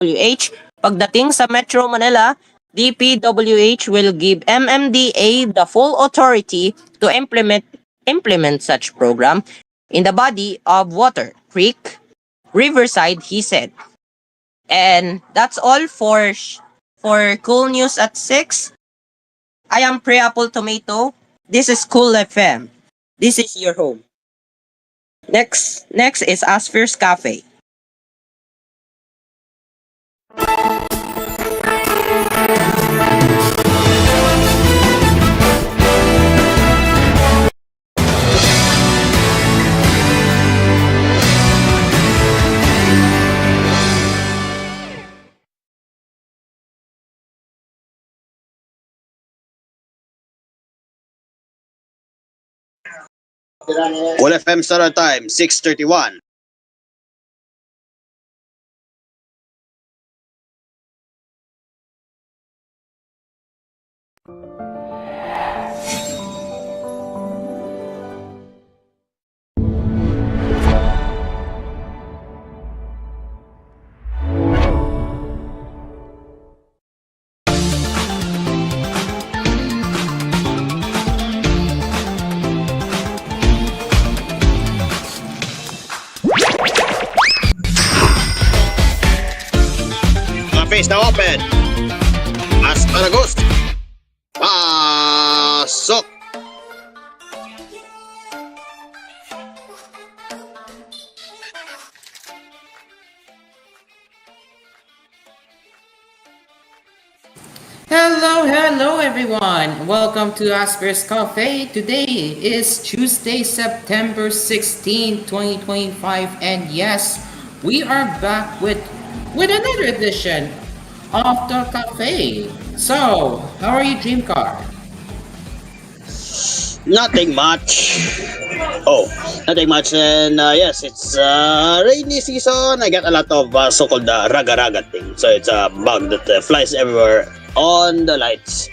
Pagdating sa Metro Manila, DPWH will give MMDA the full authority to implement such program in the body of water, creek, riverside, he said. And that's all for Cool News at 6. I am Pre-Apple Tomato. This is Cool FM. This is your home. Next is Asphere's Cafe. Cool FM Standard Time, 6:31. Cafe is now open. Asparagus. Pasok. Hello everyone. Welcome to Asphere's Cafe. Today is Tuesday, September 16, 2025, and yes, we are back with another edition of the cafe. So, how are you, Dream Car? Nothing much. Oh, nothing much. And yes, it's rainy season. I got a lot of so-called raga-raga thing. So it's a bug that flies everywhere on the lights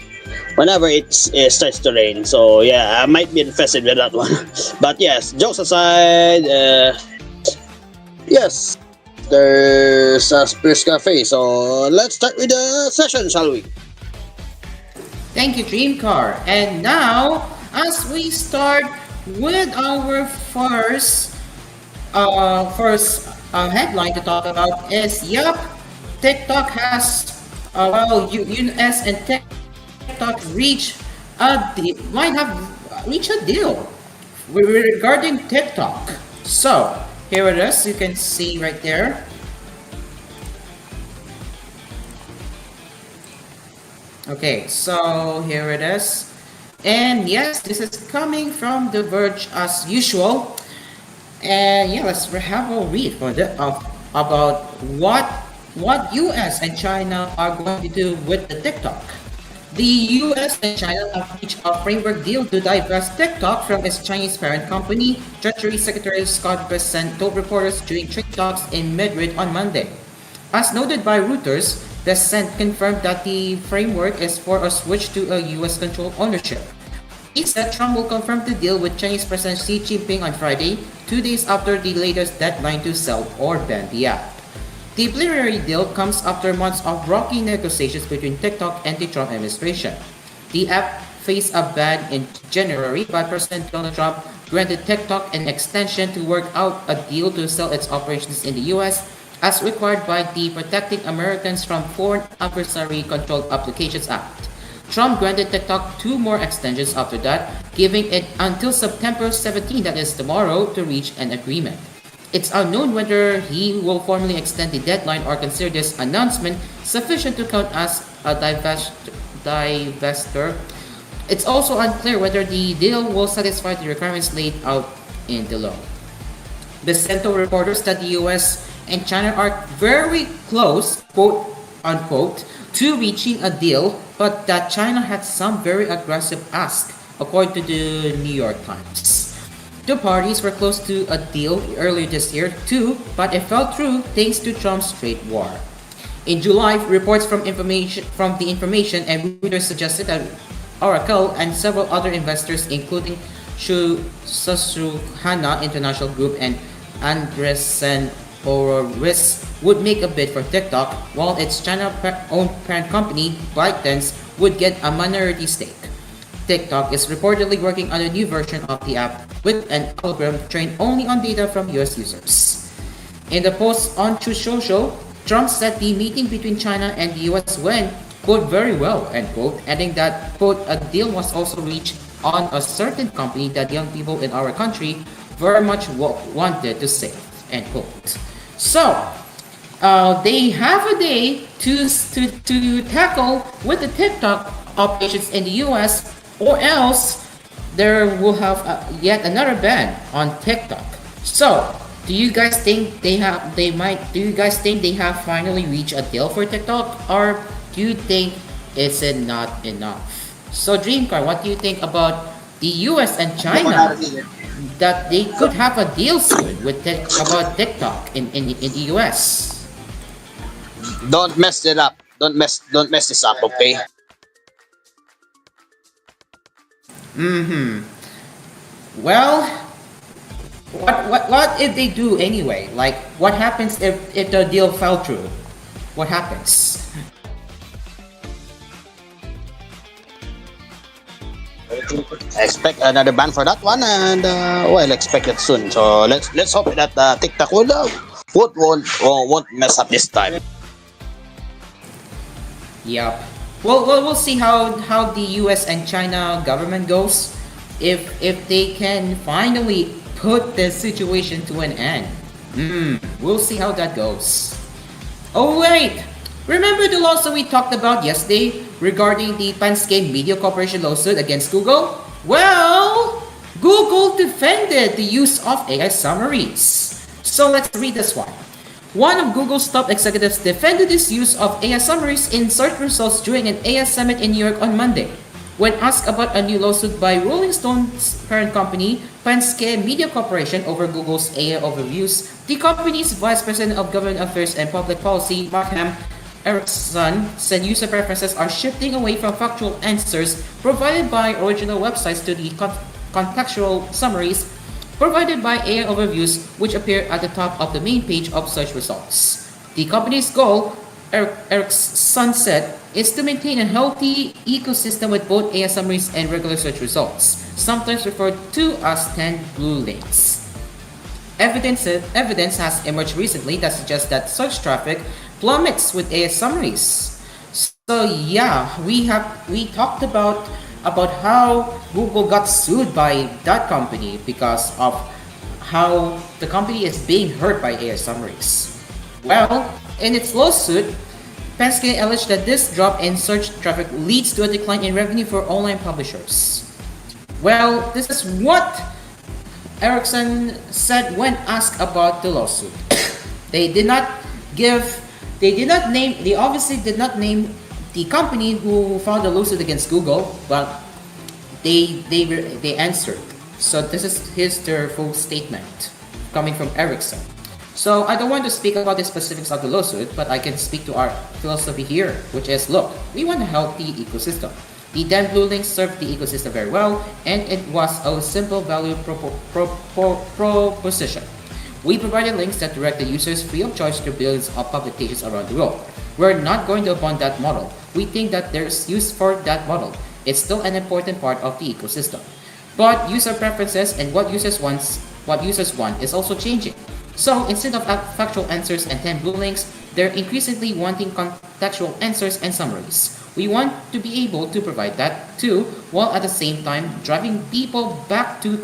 whenever it starts to rain. So yeah, I might be infested with that one. But yes, jokes aside, yes, there's a Spurs Cafe. So let's start with the session, shall we? Thank you, Dream Car. And now, as we start with our headline to talk about is, TikTok has, US and TikTok might have reached a deal regarding TikTok. So, here it is, you can see right there. Okay, so here it is. And yes, this is coming from The Verge as usual. And yeah, let's have a read about what US and China are going to do with the TikTok. The US and China have reached a framework deal to divest TikTok from its Chinese parent company, Treasury Secretary Scott Bessent told reporters during trade talks in Madrid on Monday. As noted by Reuters, Bessent confirmed that the framework is for a switch to a US-controlled ownership. He said Trump will confirm the deal with Chinese President Xi Jinping on Friday, 2 days after the latest deadline to sell or ban the app. The preliminary deal comes after months of rocky negotiations between TikTok and the Trump administration. The app faced a ban in January, but President Donald Trump granted TikTok an extension to work out a deal to sell its operations in the US, as required by the Protecting Americans from Foreign Adversary Controlled Applications Act. Trump granted TikTok 2 more extensions after that, giving it until September 17, that is tomorrow, to reach an agreement. It's unknown whether he will formally extend the deadline or consider this announcement sufficient to count as a divestiture. It's also unclear whether the deal will satisfy the requirements laid out in the law. The Cento reporters that the US and China are very close, quote unquote, to reaching a deal, but that China had some very aggressive asks, according to the New York Times. The parties were close to a deal earlier this year too, but it fell through thanks to Trump's trade war. In July, reports from the information and Reuters suggested that Oracle and several other investors, including Susquehanna International Group and Andreessen or risks would make a bid for TikTok, while its China-owned parent company, ByteDance, would get a minority stake. TikTok is reportedly working on a new version of the app with an algorithm trained only on data from US users. In the post on Truth Social, Trump said the meeting between China and the US went, quote, very well, end quote, adding that, quote, a deal was also reached on a certain company that young people in our country very much wanted to save, end quote. So, they have a day to tackle with the TikTok operations in the US, or else there will have yet another ban on TikTok. So, do you guys think they have finally reached a deal for TikTok, or do you think it's not enough? So Dreamcar, what do you think about the US and China that they could have a deal soon with about TikTok in the US? Don't mess it up. Don't mess this up, okay? Mm-hmm. Well, what if they do anyway? Like, what happens if the deal fell through? What happens? I expect another ban for that one, and well, expect it soon. So let's hope that TikTok won't mess up this time. Yep. Well, we'll see how the U.S. and China government goes. If they can finally put the situation to an end. We'll see how that goes. Oh wait, remember the lawsuit we talked about yesterday regarding the Penske Media Corporation lawsuit against Google? Well, Google defended the use of AI summaries. So let's read this one. One of Google's top executives defended its use of AI summaries in search results during an AI summit in New York on Monday. When asked about a new lawsuit by Rolling Stone's parent company, Penske Media Corporation, over Google's AI overviews, the company's Vice President of Government Affairs and Public Policy, Markham Erickson, said user preferences are shifting away from factual answers provided by original websites to the contextual summaries provided by AI overviews, which appear at the top of the main page of search results. The company's goal, Erickson said, is to maintain a healthy ecosystem with both AI summaries and regular search results, sometimes referred to as 10 blue links. Evidence has emerged recently that suggests that search traffic plummets with AI summaries. So yeah, we talked about how Google got sued by that company because of how the company is being hurt by AI summaries. Well, in its lawsuit, Penske alleged that this drop in search traffic leads to a decline in revenue for online publishers. Well, this is what Erickson said when asked about the lawsuit. they did not give, they obviously did not name the company who filed the lawsuit against Google, but they answered. So this is their full statement coming from Erickson. So I don't want to speak about the specifics of the lawsuit, but I can speak to our philosophy here, which is, look, we want a healthy ecosystem. The 10 blue links served the ecosystem very well, and it was a simple value proposition. We provided links that direct the users free of charge to billions of public pages around the world. We're not going to abandon that model. We think that there's use for that model. It's still an important part of the ecosystem. But user preferences and what users want is also changing. So instead of factual answers and 10 blue links, they're increasingly wanting contextual answers and summaries. We want to be able to provide that too, while at the same time driving people back to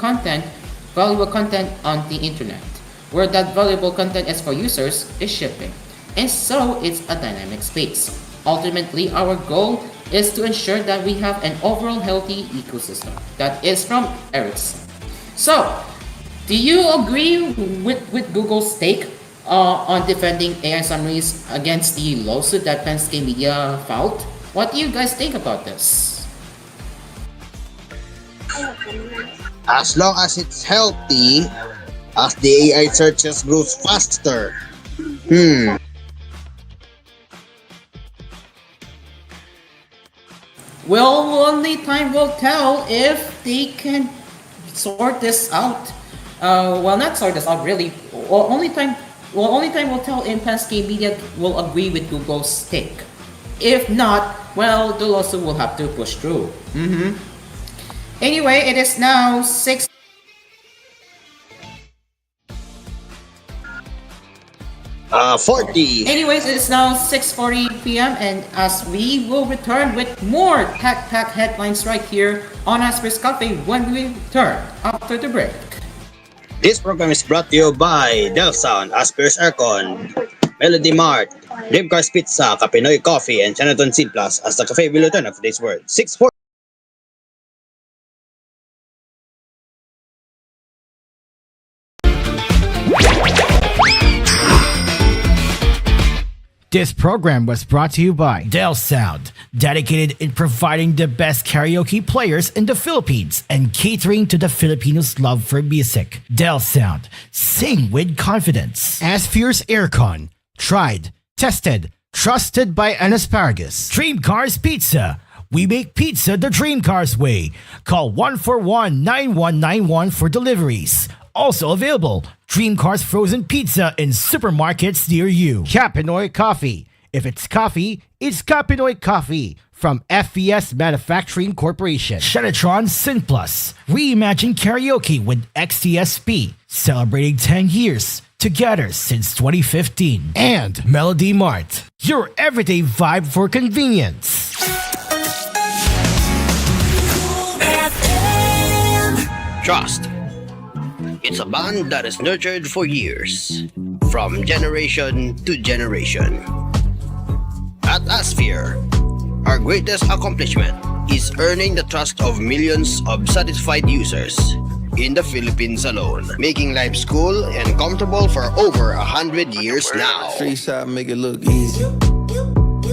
valuable content on the internet. Where that valuable content is for users is shifting. And so it's a dynamic space. Ultimately, our goal is to ensure that we have an overall healthy ecosystem. That is from Erickson. So, do you agree with Google's take on defending AI summaries against the lawsuit that Penske Media filed? What do you guys think about this? As long as it's healthy, as the AI searches grows faster. Well, only time will tell if they can sort this out. Well, not sort this out really. Well, only time Well, only time will tell if AspMedia will agree with Google's take. If not, well, the lawsuit will have to push through. Anyway, it is now 6. 40. Anyways, it is now 6:40 p.m. and as we will return with more tech headlines right here on Asphere's Cafe when we return after the break. This program is brought to you by Del Sound, Asphere's Aircon, Melody Mart, Dreamcars Pizza, Kapinoy Coffee, and Chinatown Seed Plus as the cafe will return of today's word. 6:40. This program was brought to you by Del Sound, dedicated in providing the best karaoke players in the Philippines and catering to the Filipinos' love for music. Del Sound, sing with confidence. Asphere's Aircon, tried, tested, trusted by an asparagus. Dream Cars Pizza, we make pizza the Dream Cars way. Call 141-9191 for deliveries. Also available, Dream Cars Frozen Pizza in supermarkets near you. Kapinoy Coffee. If it's coffee, it's Kapinoy Coffee from FVS Manufacturing Corporation. Shenatron Synplus. Reimagine karaoke with XTSP. Celebrating 10 years. Together since 2015. And Melody Mart. Your everyday vibe for convenience. Trust. It's a bond that is nurtured for years, from generation to generation. At Asphere, our greatest accomplishment is earning the trust of millions of satisfied users in the Philippines alone, making life cool and comfortable for over 100 years now. Street side make it look easy.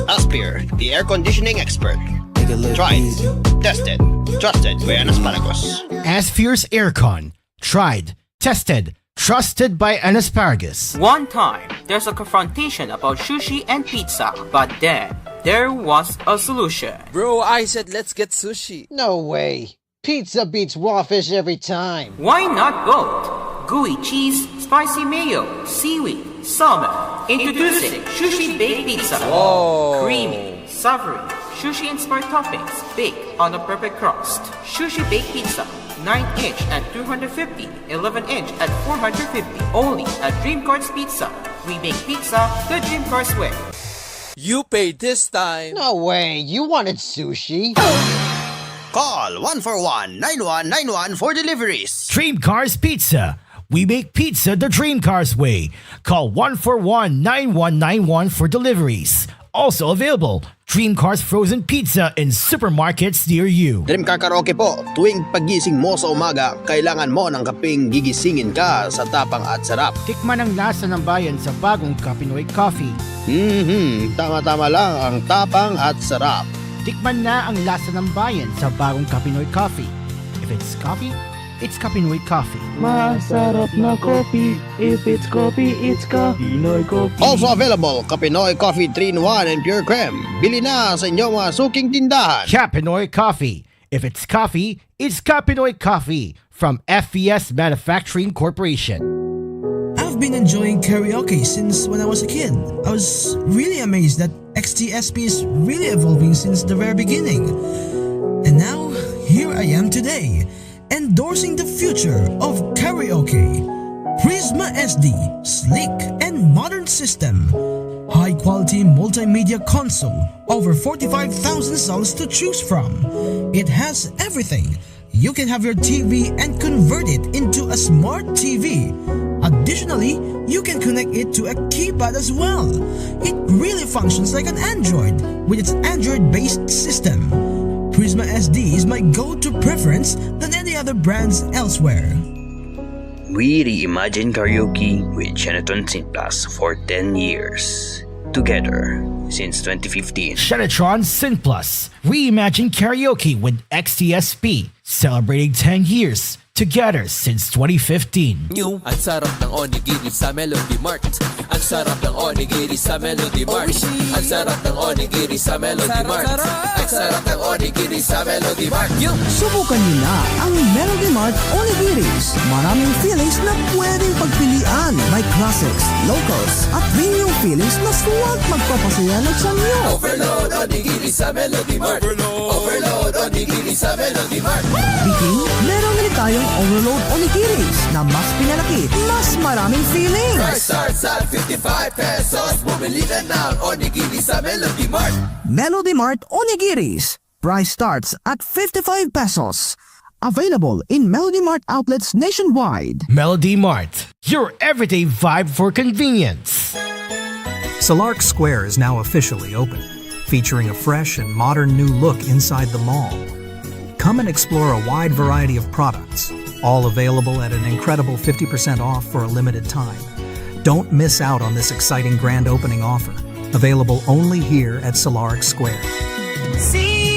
Asphere, the air conditioning expert. Make it look Tried, easy. tested, trusted by an asparagus. Asphere's Aircon. Tried, tested, trusted by an asparagus. One time, there's a confrontation about sushi and pizza, but then there was a solution. Bro, I said let's get sushi. No way. Pizza beats raw fish every time. Why not both? Gooey cheese, spicy mayo, seaweed, salmon. Introducing Sushi Baked Pizza. Whoa. Creamy, savory, sushi-inspired toppings baked on a perfect crust. Sushi Baked Pizza. 9-inch at 250, 11-inch at 450. Only at Dream Cars Pizza. We make pizza the Dream Cars way. You paid this time. No way. You wanted sushi. Call 141-9191 for deliveries. Dream Cars Pizza. We make pizza the Dream Cars way. Call 141-9191 for deliveries. Also available, Dream Cars Frozen Pizza in supermarkets near you. Dream Car Karaoke po, tuwing pagising mo sa umaga, kailangan mo ng kapeng gigisingin ka sa tapang at sarap. Tikman ang lasa ng bayan sa bagong Kapinoy Coffee. Tama-tama lang ang tapang at sarap. Tikman na ang lasa ng bayan sa bagong Kapinoy Coffee. If it's coffee, it's Kapinoy Coffee. Masarap na coffee. If it's coffee, it's Kapinoy Coffee. Also available, Kapinoy Coffee 3-in-1 and Pure Creme. Bili na sa inyong mga suking tindahan. Kapinoy Coffee. If it's coffee, it's Kapinoy Coffee from FVS Manufacturing Corporation. I've been enjoying karaoke since when I was a kid. I was really amazed that XTSP is really evolving since the very beginning. And now, here I am today, endorsing the future of karaoke. Prisma SD, sleek and modern system. High quality multimedia console, over 45,000 songs to choose from. It has everything. You can have your TV and convert it into a smart TV. Additionally, you can connect it to a keypad as well. It really functions like an Android with its Android-based system. Prisma SD is my go-to preference than any other brands elsewhere. We reimagine karaoke with Chinatown Seed Plus for 10 years. Together since 2015. Shenatron Synplus. Reimagine karaoke with XTSP. Celebrating 10 years. together since 2015. Ang sarap ng onigiri sa Melody Mart. Ang sarap ng onigiri sa Melody Mart. Ang sarap ng onigiri sa Melody Mart. Ang sarap ng onigiri sa Melody Mart. Subukan niyo na ang Melody Mart Onigiris. Maraming feelings na pwedeng pagpilian. May classics, locals, at premium feelings na suwag magpapasaya ng samyo. Overload onigiri sa Melody Mart. Overload onigiri sa Melody Mart. Biking, meron ulit tayong Overload Onigiris na mas pinalaki, mas maraming feelings. Price starts at 55 pesos. Bumili ka ng onigiri sa Melody Mart. Melody Mart Onigiris. Price starts at 55 pesos. Available in Melody Mart outlets nationwide. Melody Mart, your everyday vibe for convenience. Salark Square is now officially open, featuring a fresh and modern new look inside the mall. Come and explore a wide variety of products, all available at an incredible 50% off for a limited time. Don't miss out on this exciting grand opening offer, available only here at Salark Square. See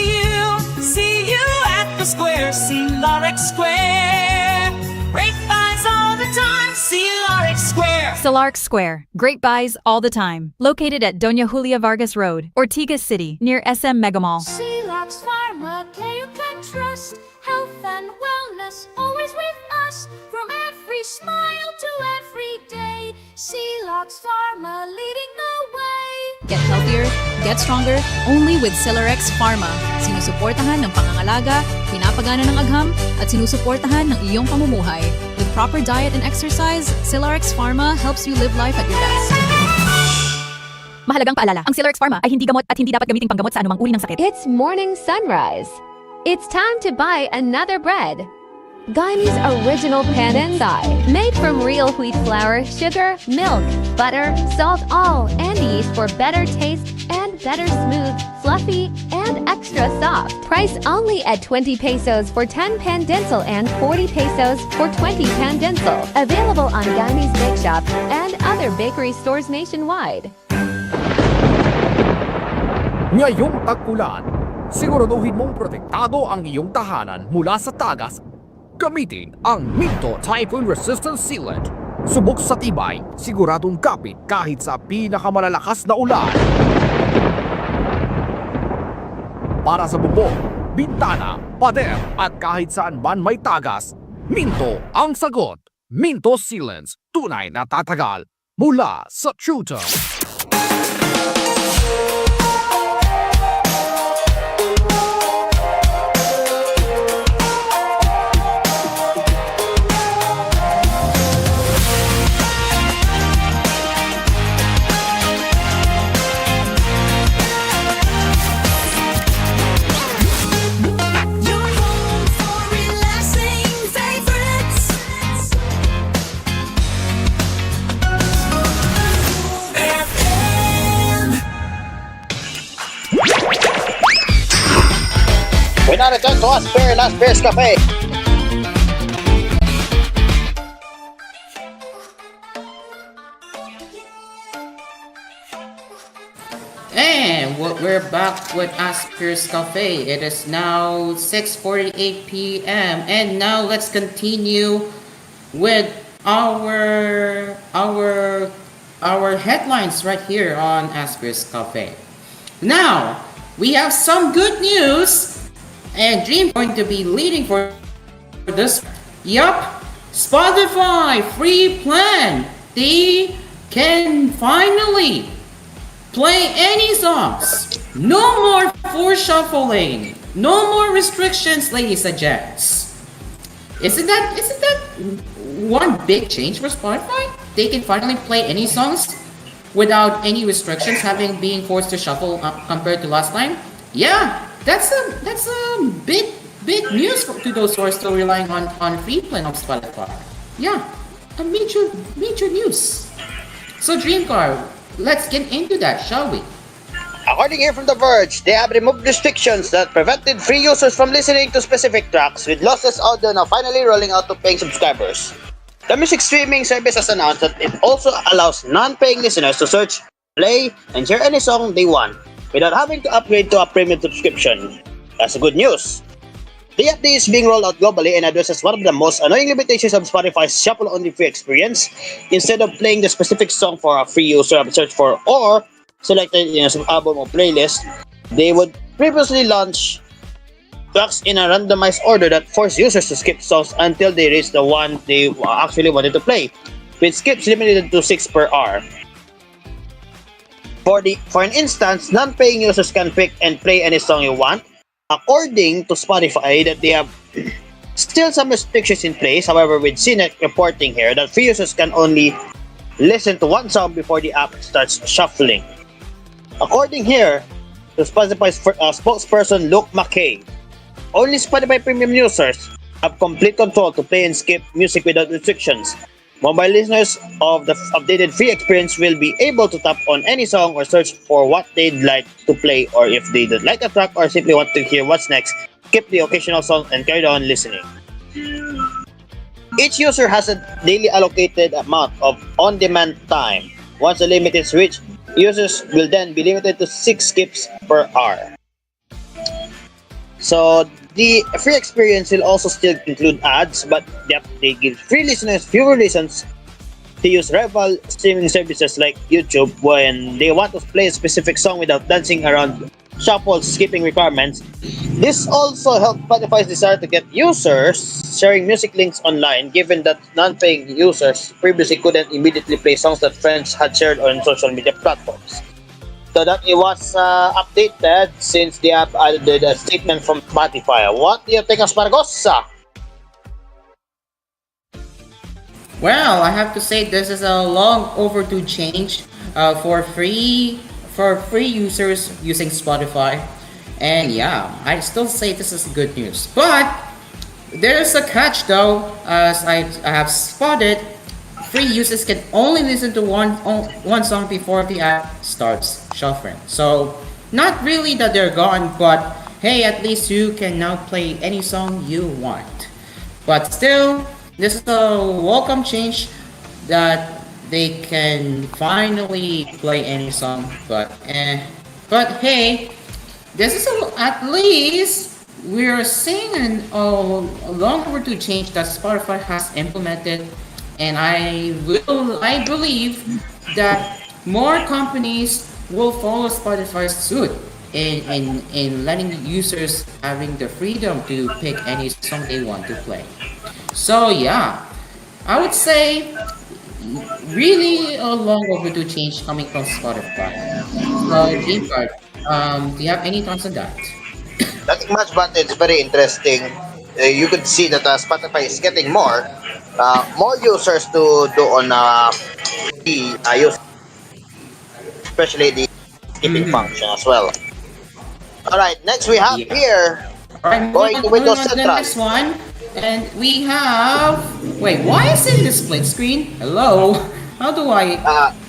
you at the square, Salark Square. Great buys all the time, Salark Square. Salark Square. Great buys all the time. Located at Doña Julia Vargas Road, Ortigas City, near SM Megamall. Sealux Pharma, care you can trust. Health and wellness, always with us. From every smile to every day. Sealux Pharma, leading the way. Get healthier, get stronger, only with Silarex Pharma. Sinusuportahan ng pangangalaga, pinapagana ng agham, at sinusuportahan ng iyong pamumuhay. With proper diet and exercise, Silarex Pharma helps you live life at your best. Mahalagang paalala, ang Silarex Pharma ay hindi gamot at hindi dapat gamiting panggamot sa anumang uri ng sakit. It's morning sunrise. It's time to buy another bread. Guyanese original panenday, made from real wheat flour, sugar, milk, butter, salt, all, and yeast for better taste and better smooth, fluffy, and extra soft. Price only at 20 pesos for 10 pan dental and 40 pesos for 20 pan dental. Available on Guyanese Bake Shop and other bakery stores nationwide. Ngayong tag-ulan, siguraduhin mong protektado ang iyong tahanan mula sa tagas. Gamitin ang Minto Typhoon Resistant Sealant. Subok sa tibay, siguradong kapit kahit sa pinakamalalakas na ulan. Para sa bubong, bintana, pader at kahit saan man may tagas, Minto ang sagot. Minto Sealants, tunay na tatagal mula sa True Tone. We now return to Asphere and Asphere's Cafe. And we're back with Asphere's Cafe. It is now 6:48 p.m. And now let's continue with our headlines right here on Asphere's Cafe. Now we have some good news. And Dream going to be leading for this. Yup, Spotify free plan. They can finally play any songs. No more for shuffling. No more restrictions, ladies and gents. Isn't that one big change for Spotify? They can finally play any songs without any restrictions having being forced to shuffle compared to last time. Yeah. That's a big news to those who are still relying on free plan of Spotify. Yeah, a major news. So Dreamcar, let's get into that, shall we? According here from The Verge, they have removed restrictions that prevented free users from listening to specific tracks, with lossless audio now finally rolling out to paying subscribers. The music streaming service has announced that it also allows non-paying listeners to search, play, and share any song they want, without having to upgrade to a premium subscription. That's good news. The update is being rolled out globally and addresses one of the most annoying limitations of Spotify's shuffle-only free experience. Instead of playing the specific song for a free user have searched for or selected in a album or playlist, they would previously launch tracks in a randomized order that force users to skip songs until they reach the one they actually wanted to play, with skips limited to 6 per hour. For an instance, non-paying users can pick and play any song you want. According to Spotify, that they have still some restrictions in place. However, with CNET reporting here that free users can only listen to one song before the app starts shuffling. According here to Spotify's spokesperson Luke McKay, only Spotify Premium users have complete control to play and skip music without restrictions. Mobile listeners of the updated free experience will be able to tap on any song or search for what they'd like to play, or if they don't like a track or simply want to hear what's next, skip the occasional song and carry on listening. Each user has a daily allocated amount of on-demand time. Once the limit is reached, users will then be limited to 6 skips per hour. So the free experience will also still include ads, but they give free listeners fewer reasons to use rival streaming services like YouTube when they want to play a specific song without dancing around shuffle skipping requirements. This also helps Spotify's desire to get users sharing music links online, given that non-paying users previously couldn't immediately play songs that friends had shared on social media platforms. So that it was updated since they have added a statement from Spotify. What do you think of Spargosa? Well, I have to say this is a long overdue change for free users using Spotify. And yeah, I still say this is good news. But there's a catch though, as I have spotted, free users can only listen to one song before the app starts shuffling. So not really that they're gone, but hey, at least you can now play any song you want. But still, this is a welcome change that they can finally play any song. But hey, this is at least we're seeing a long overdue change that Spotify has implemented, and I believe that more companies will follow Spotify's suit in letting users having the freedom to pick any song they want to play. So yeah, I would say really a long overdue change coming from Spotify. So Dreamcard, do you have any thoughts on that? Nothing much, but it's very interesting. You could see that Spotify is getting more users to do on the use, especially the skipping function as well. All right, next we have here Alright, going to moving Windows on to the Central. next one. And we have... Wait, why is it the split screen? Hello? How do I...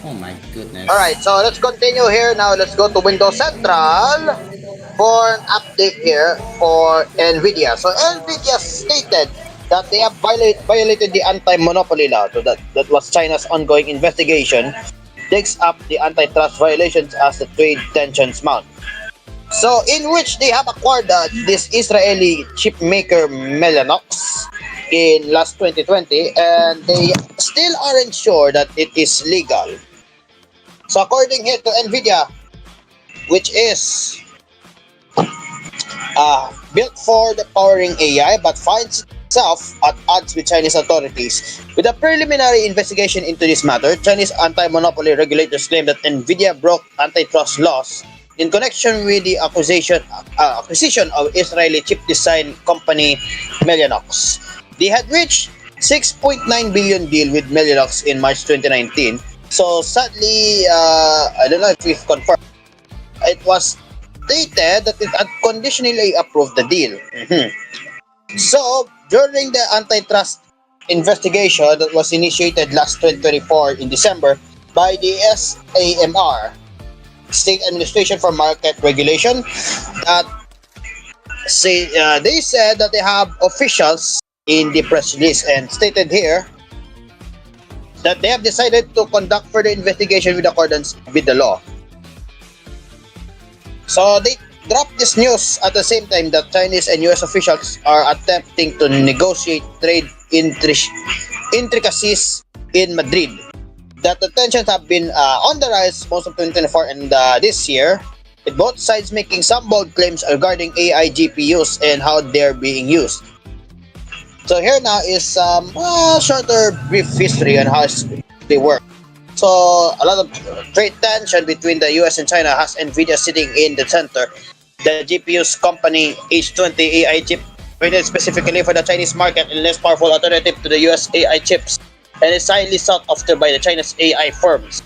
oh my goodness. All right, so let's continue here. Now let's go to Windows Central for an update here for NVIDIA. So NVIDIA stated that they have violated the anti-monopoly law. So that was China's ongoing investigation. Takes up the antitrust violations as the trade tensions mount. So in which they have acquired this Israeli chip maker Mellanox in last 2020, and they still aren't sure that it is legal. So according here to NVIDIA, which is built for the powering AI but finds itself at odds with Chinese authorities. With a preliminary investigation into this matter, Chinese anti-monopoly regulators claim that NVIDIA broke antitrust laws in connection with the acquisition of Israeli chip design company Mellanox. They had reached $6.9 billion deal with Mellanox in March 2019. So sadly, I don't know if we've confirmed, it was stated that it had conditionally approved the deal. So during the antitrust investigation that was initiated last 2024 in December by the SAMR, State Administration for Market Regulation, that they said that they have officials in the press release and stated here that they have decided to conduct further investigation with accordance with the law. So dropped this news at the same time that Chinese and US officials are attempting to negotiate trade intricacies in Madrid. That the tensions have been on the rise most of 2024 and this year, with both sides making some bold claims regarding AI GPUs and how they're being used. So here now is some shorter brief history on how they work. So a lot of trade tension between the US and China has Nvidia sitting in the center. The GPU's company H20 AI chip rated specifically for the Chinese market and less powerful alternative to the US AI chips, and is highly sought after by the Chinese AI firms.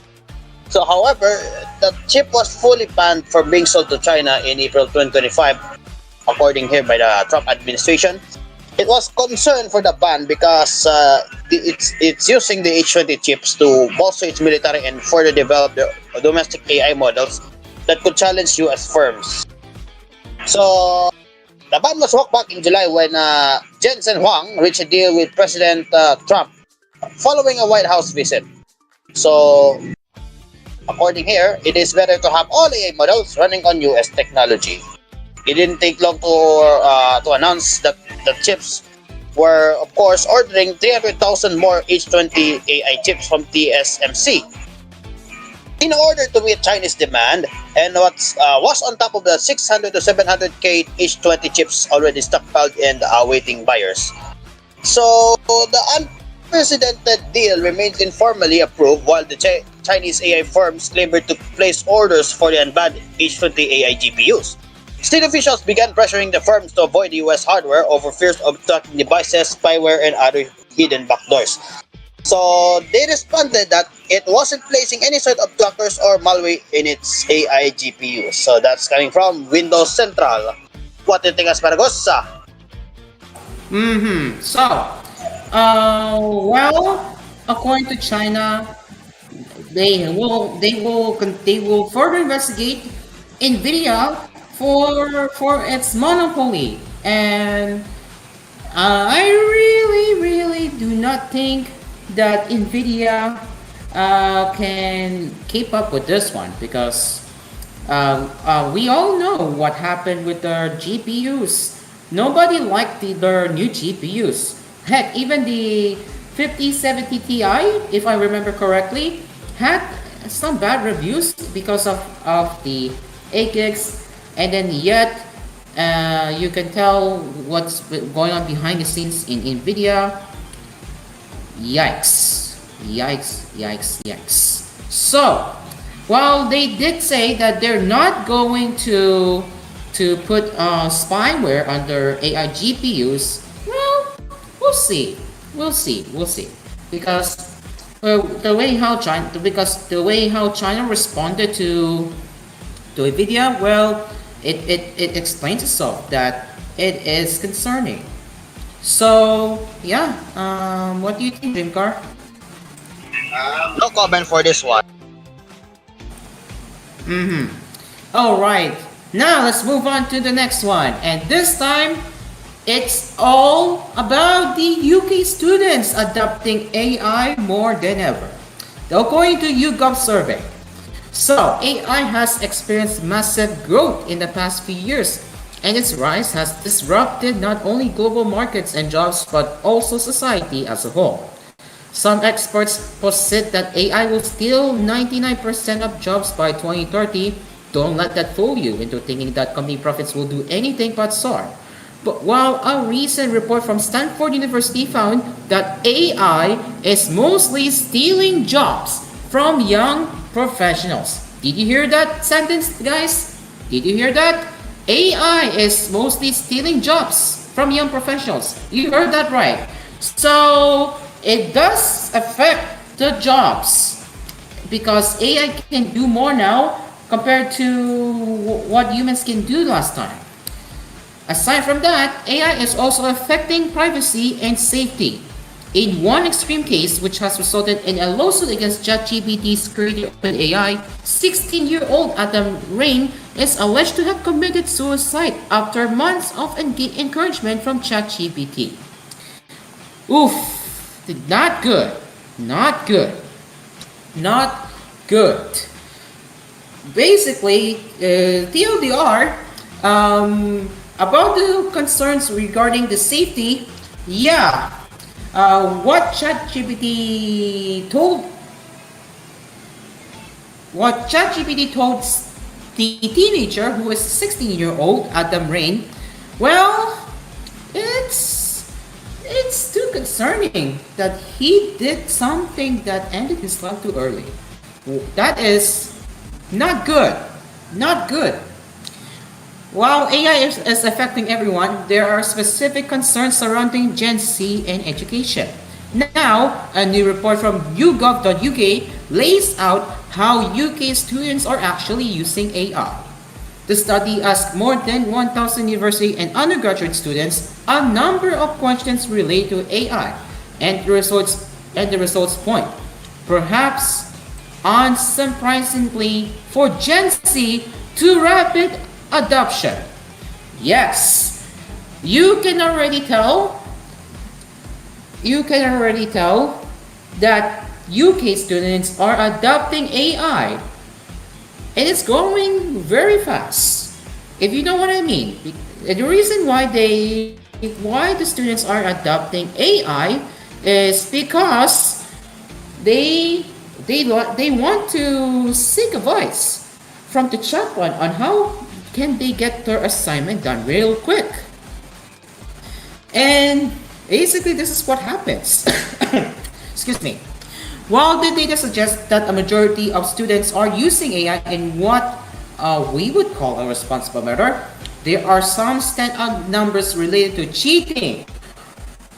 So however, the chip was fully banned from being sold to China in April 2025, according here by the Trump administration. It was concerned for the ban because it's using the H20 chips to bolster its military and further develop the domestic AI models that could challenge US firms. So the ban was walked back in July when Jensen Huang reached a deal with President Trump following a White House visit. So according here, it is better to have all AI models running on US technology. It didn't take long to announce that the chips were, of course, ordering 300,000 more H20 AI chips from TSMC in order to meet Chinese demand, and what was on top of the 600 to 700k H20 chips already stockpiled and awaiting buyers. So the unprecedented deal remains informally approved while the Chinese AI firms labored to place orders for the unbanned H20 AI GPUs. State officials began pressuring the firms to avoid US hardware over fears of tracking devices, spyware, and other hidden backdoors. So they responded that it wasn't placing any sort of trackers or malware in its AI GPU. So that's coming from Windows Central. What do you think, Asparagosa? So, well, according to China, they will further investigate Nvidia for its monopoly, and I really do not think that Nvidia can keep up with this one, because we all know what happened with their GPUs. Nobody liked their new GPUs. Heck, even the 5070 Ti, if I remember correctly, had some bad reviews because of the 8 gigs, and then yet you can tell what's going on behind the scenes in Nvidia. Yikes. So, while they did say that they're not going to put spyware under AI GPUs, well, we'll see. Because the way how China responded to Nvidia, well, it explains itself that it is concerning. So yeah, what do you think, Dreamcar? No comment for this one. All right, now let's move on to the next one, and this time it's all about the UK students adopting AI more than ever. According to YouGov survey, so AI has experienced massive growth in the past few years, and its rise has disrupted not only global markets and jobs but also society as a whole. Some experts posit that AI will steal 99% of jobs by 2030. Don't let that fool you into thinking that company profits will do anything but soar. But while a recent report from Stanford University found that AI is mostly stealing jobs from young professionals. Did you hear that sentence, guys? Did you hear that? AI is mostly stealing jobs from young professionals. You heard that right. So it does affect the jobs because AI can do more now compared to what humans can do last time. Aside from that, AI is also affecting privacy and safety. In one extreme case, which has resulted in a lawsuit against ChatGPT's creator OpenAI, 16-year-old Adam Rain is alleged to have committed suicide after months of encouragement from ChatGPT. Oof, not good, not good, not good. Basically, TLDR, About the concerns regarding the safety, yeah, what ChatGPT told the teenager who is 16-year-old Adam Rain, well, it's too concerning that he did something that ended his life too early. That is not good. Not good. While AI is affecting everyone, there are specific concerns surrounding Gen Z and education. Now, a new report from YouGov.uk lays out how UK students are actually using AI. The study asked more than 1,000 university and undergraduate students a number of questions related to AI, and the results point, perhaps unsurprisingly, for Gen Z, to rapid adoption. Yes, you can already tell. You can already tell that UK students are adopting AI, and it's growing very fast. If you know what I mean, the reason why the students are adopting AI is because they want to seek advice from the chatbot on how can they get their assignment done real quick. And basically, this is what happens. Excuse me. While the data suggests that a majority of students are using AI in what we would call a responsible manner, there are some stand-out numbers related to cheating,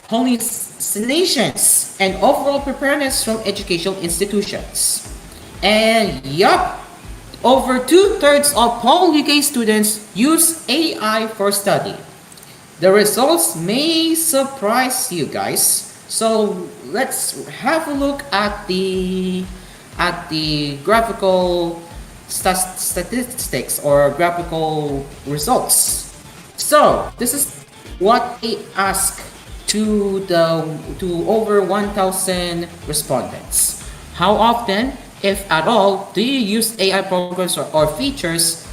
hallucinations, and overall preparedness from educational institutions. And yup, over two-thirds of all UK students use AI for study. The results may surprise you guys. So let's have a look at the graphical statistics or graphical results. So this is what they ask to over 1,000 respondents. How often, if at all, do you use AI programs or features?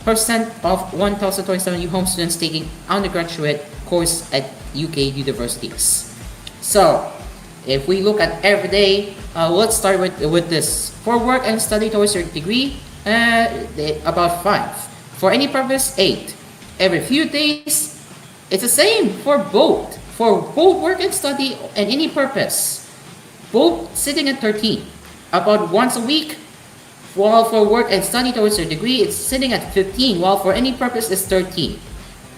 Percent of 1,027 home students taking undergraduate course at UK universities. So, if we look at every day, let's start with this. For work and study towards your degree, about 5. For any purpose, 8. Every few days, it's the same for both. For both work and study and any purpose, both sitting at 13. About once a week, while for work and study towards your degree, it's sitting at 15, while for any purpose is 13.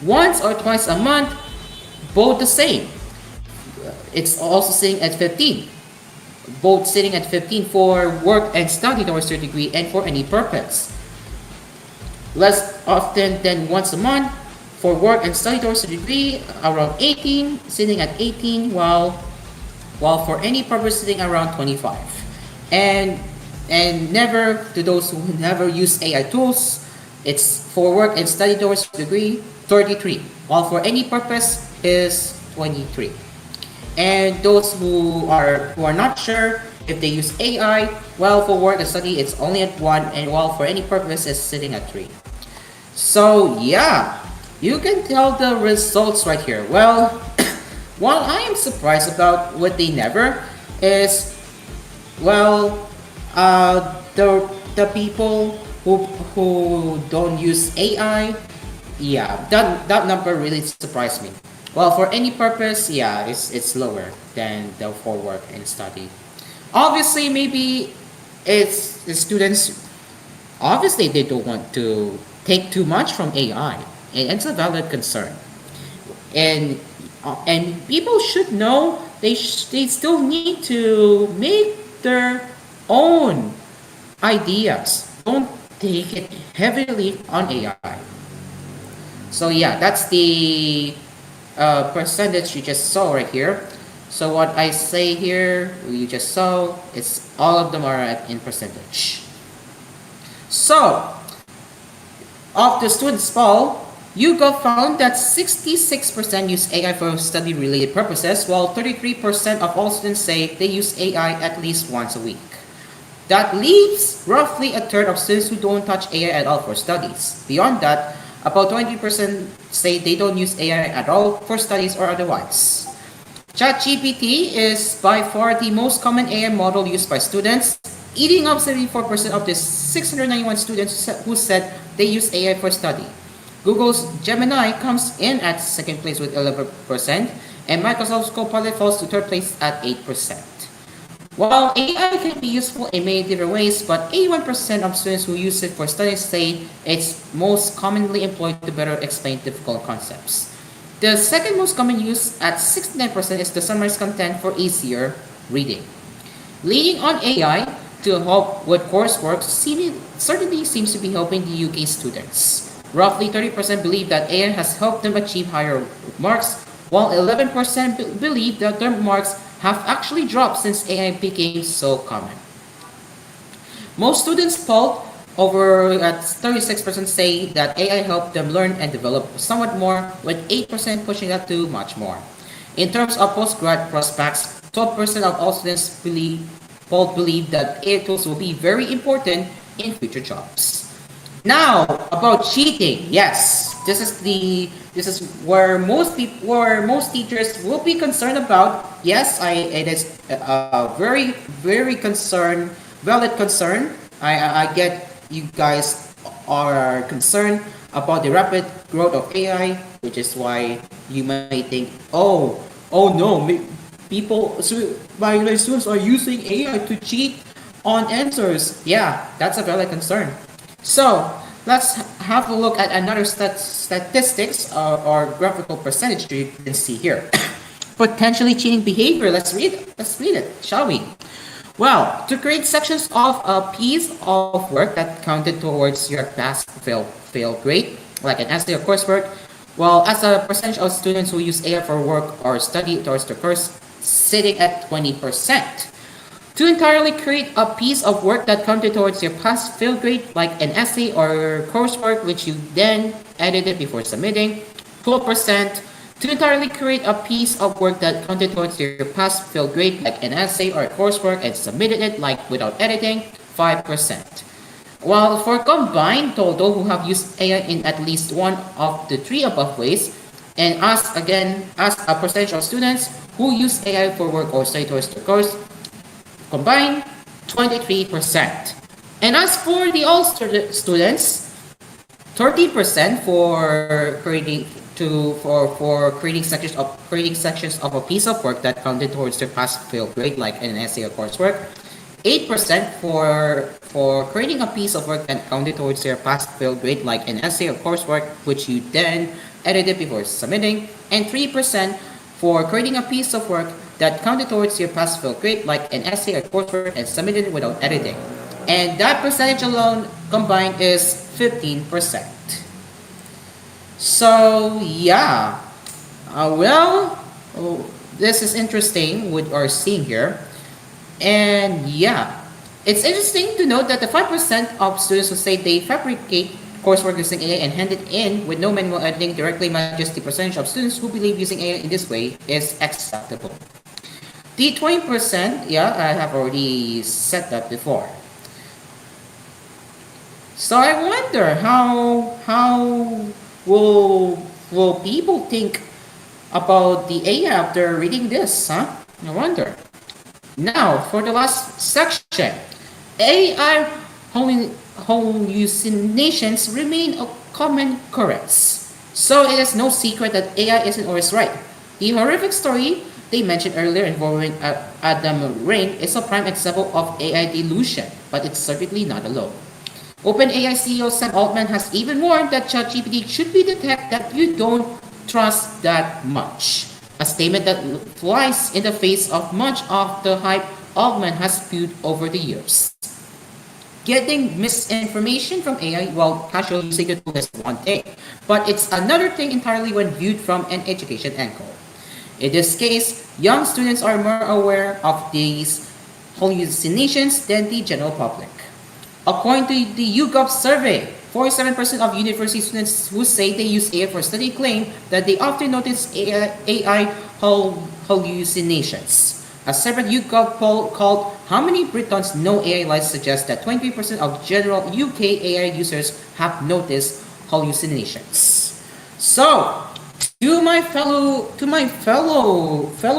Once or twice a month, both the same. It's also sitting at 15. Both sitting at 15 for work and study towards your degree and for any purpose. Less often than once a month for work and study towards your degree, around 18, sitting at 18, while for any purpose sitting around 25. And never, to those who never use AI tools, it's for work and study towards degree, 33, while for any purpose is 23. And those who are not sure if they use AI, well, for work and study it's only at 1, and while for any purpose is sitting at 3. So yeah, you can tell the results right here. Well, while I am surprised about what they never is, well, the people who don't use AI, yeah, that number really surprised me. Well, for any purpose, yeah, it's lower than the for work and study. Obviously, maybe it's the students. Obviously, they don't want to take too much from AI, and it's a valid concern. And people should know they still need to make their own ideas. Don't take it heavily on AI. So yeah, that's the percentage you just saw right here. So what I say here, you just saw, it's all of them are in percentage. So, of the students poll, YouGov found that 66% use AI for study-related purposes, while 33% of all students say they use AI at least once a week. That leaves roughly a third of students who don't touch AI at all for studies. Beyond that, about 20% say they don't use AI at all for studies or otherwise. ChatGPT is by far the most common AI model used by students, eating up 74% of the 691 students who said they use AI for study. Google's Gemini comes in at second place with 11%, and Microsoft's Copilot falls to third place at 8%. While AI can be useful in many different ways, but 81% of students who use it for studies say it's most commonly employed to better explain difficult concepts. The second most common use at 69% is to summarize content for easier reading. Leaning on AI to help with coursework certainly seems to be helping the UK students. Roughly 30% believe that AI has helped them achieve higher marks, while 11% believe that their marks have actually dropped since AI became so common. Most students polled, over at 36%, say that AI helped them learn and develop somewhat more, with 8% pushing that to much more. In terms of postgrad prospects, 12% of all students polled believe that AI tools will be very important in future jobs. Now about cheating, yes, this is where most teachers will be concerned about. Yes, it is a very valid concern. I get you guys are concerned about the rapid growth of AI, which is why you may think, oh no, my students are using AI to cheat on answers. Yeah, that's a valid concern. So let's have a look at another statistics or graphical percentage you can see here. Potentially cheating behavior. Let's read it, shall we? Well, to create sections of a piece of work that counted towards your pass-fail grade, like an essay or coursework, well, as a percentage of students who use AI for work or study towards the course, sitting at 20%. To entirely create a piece of work that counted towards your pass-fail grade, like an essay or coursework, which you then edited before submitting, 12%. To entirely create a piece of work that counted towards your pass-fail grade, like an essay or a coursework, and submitted it like without editing, 5%. While for combined total who have used AI in at least one of the three above ways, and ask a percentage of students who use AI for work or study towards the course, combined 23%. And as for the all students, 30% for creating sections of a piece of work that counted towards their pass-fail grade, like an essay or coursework. 8% for creating a piece of work that counted towards their pass-fail grade, like an essay or coursework, which you then edited before submitting, and 3% for creating a piece of work that counted towards your pass-fail grade, like an essay or coursework, and submitted without editing. And that percentage alone combined is 15%. So yeah, this is interesting what we're seeing here. And yeah, it's interesting to note that the 5% of students who say they fabricate coursework using AI and hand it in with no manual editing directly matches the percentage of students who believe using AI in this way is acceptable. The 20%, yeah, I have already said that before. So I wonder how will people think about the AI after reading this, huh? I wonder. Now, for the last section, AI hallucinations remain a common occurrence. So it is no secret that AI isn't always right. The horrific story they mentioned earlier involving Adam Rain is a prime example of AI delusion, but it's certainly not alone. OpenAI CEO Sam Altman has even warned that ChatGPT should be the tech that you don't trust that much. A statement that flies in the face of much of the hype Altman has spewed over the years. Getting misinformation from AI while casually using the tool is one thing, but it's another thing entirely when viewed from an education angle. In this case, young students are more aware of these hallucinations than the general public. According to the YouGov survey, 47% of university students who say they use AI for study claim that they often notice AI hallucinations. A separate YouGov poll called How Many Britons Know AI Lies suggests that 20% of general UK AI users have noticed hallucinations. So, to my fellow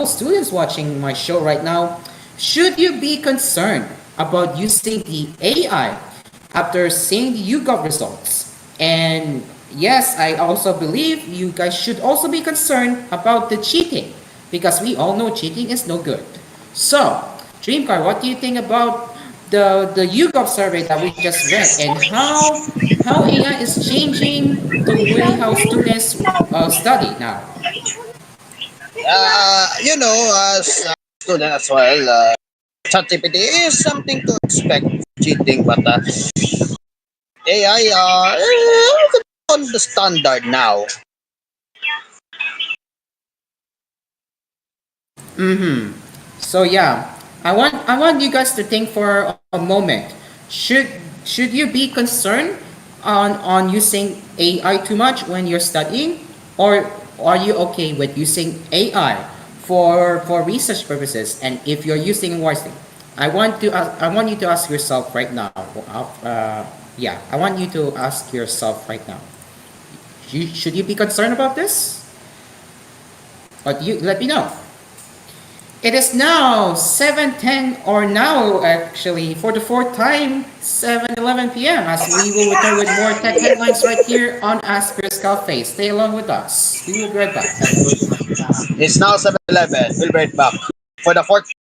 students watching my show right now, should you be concerned about using the AI after seeing the YouGov results? And yes, I also believe you guys should also be concerned about the cheating because we all know cheating is no good. So, Dreamcar, what do you think about the YouGov survey that we just read and how AI is changing the way how students study now? As a student as well, ChatGPT is something to expect cheating, but AI on the standard now. Mm-hmm. So yeah, I want you guys to think for a moment. Should should you be concerned on using AI too much when you're studying, or are you okay with using AI for research purposes? And if you're using it wisely, I want you to ask yourself right now. Yeah, I want you to ask yourself right now. Should you be concerned about this? But you let me know. It is now 7:10, or now actually for the fourth time 7:11 p.m. as we will return with more tech headlines right here on Asphere's Cafe. Stay along with us. We will be right back. It's now 7:11. We'll be right back for the fourth.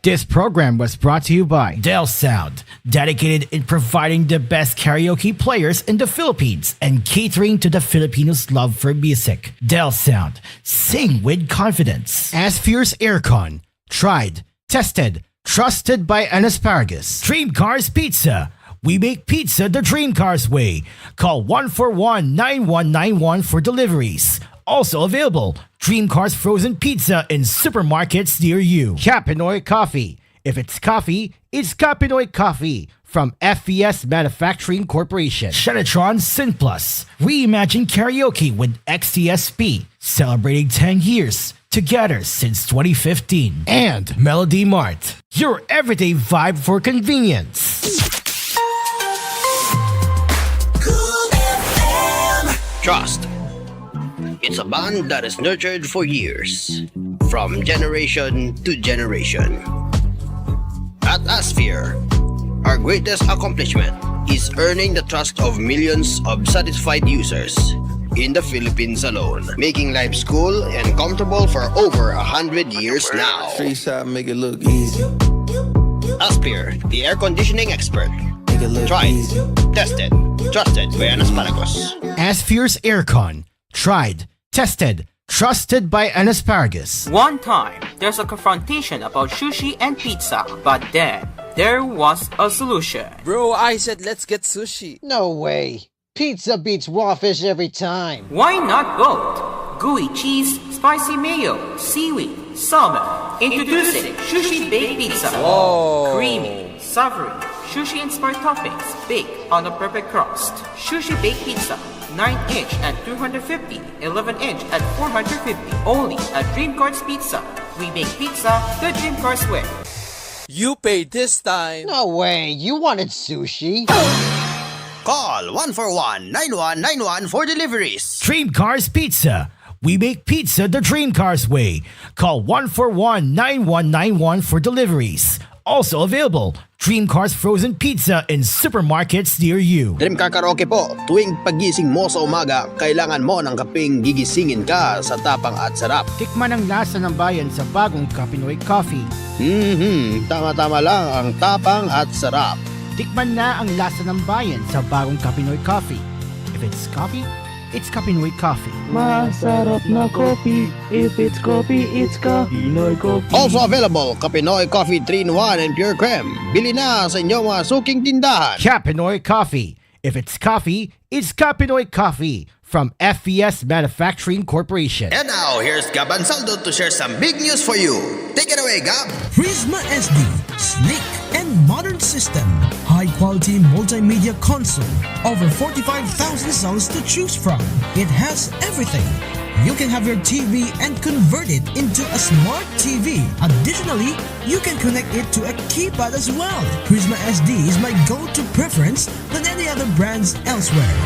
This program was brought to you by Dell Sound, dedicated in providing the best karaoke players in the Philippines and catering to the Filipinos' love for music. Dell Sound, sing with confidence. Asphere's Aircon, tried, tested, trusted by an asparagus. Dream Cars Pizza. We make pizza the Dream Cars way. Call 141-9191 for deliveries. Also available, Dream Cars Frozen Pizza in supermarkets near you. Capinoy Coffee. If it's coffee, it's Capinoy Coffee from FVS Manufacturing Corporation. Shenatron Synplus. Reimagine karaoke with XTSP. Celebrating 10 years together since 2015. And Melody Mart. Your everyday vibe for convenience. Trust. It's a bond that is nurtured for years, from generation to generation. At Asphere, our greatest accomplishment is earning the trust of millions of satisfied users in the Philippines alone, making life cool and comfortable for over 100 years now. Street side make it look easy. Asphere, the air conditioning expert. Make it look Tried, easy. tested, trusted by an asparagus. Asphere's Aircon. Tried, tested, trusted by an asparagus. One time, there's a confrontation about sushi and pizza, but then there was a solution. Bro, I said let's get sushi. No way. Pizza beats raw fish every time. Why not both? Gooey cheese, spicy mayo, seaweed, salmon. Introducing Sushi Baked Pizza. Whoa. Creamy, savory, sushi-inspired toppings baked on a perfect crust. Sushi Baked Pizza. 9-inch at 250, 11-inch at 450. Only at Dream Cars Pizza. We make pizza the Dream Cars way. You paid this time. No way. You wanted sushi. Call 141-9191 for deliveries. Dream Cars Pizza. We make pizza the Dream Cars way. Call 141-9191 for deliveries. Also available, Dream Cars Frozen Pizza in supermarkets near you. Dream Car Karaoke po, tuwing pagising mo sa umaga, kailangan mo ng kapeng gigisingin ka sa tapang at sarap. Tikman ang lasa ng bayan sa bagong Capinoy Coffee. Tama-tama lang ang tapang at sarap. Tikman na ang lasa ng bayan sa bagong Capinoy Coffee. If it's coffee, it's Capinoy Coffee. Masarap na coffee. If it's coffee, it's Capinoy Coffee. Also available, Kapinoy Coffee 3-in-1 and Pure Creme. Bili na sa inyong mga suking tindahan. Capinoy Coffee. If it's coffee, it's Capinoy Coffee from FVS Manufacturing Corporation. And now, here's Gab Ansaldo to share some big news for you. Take it away, Gab. Prisma SD, Snake. and modern system. High-quality multimedia console. Over 45,000 songs to choose from. It has everything. You can have your TV and convert it into a smart TV. Additionally, you can connect it to a keypad as well. Prisma SD is my go-to preference than any other brands elsewhere.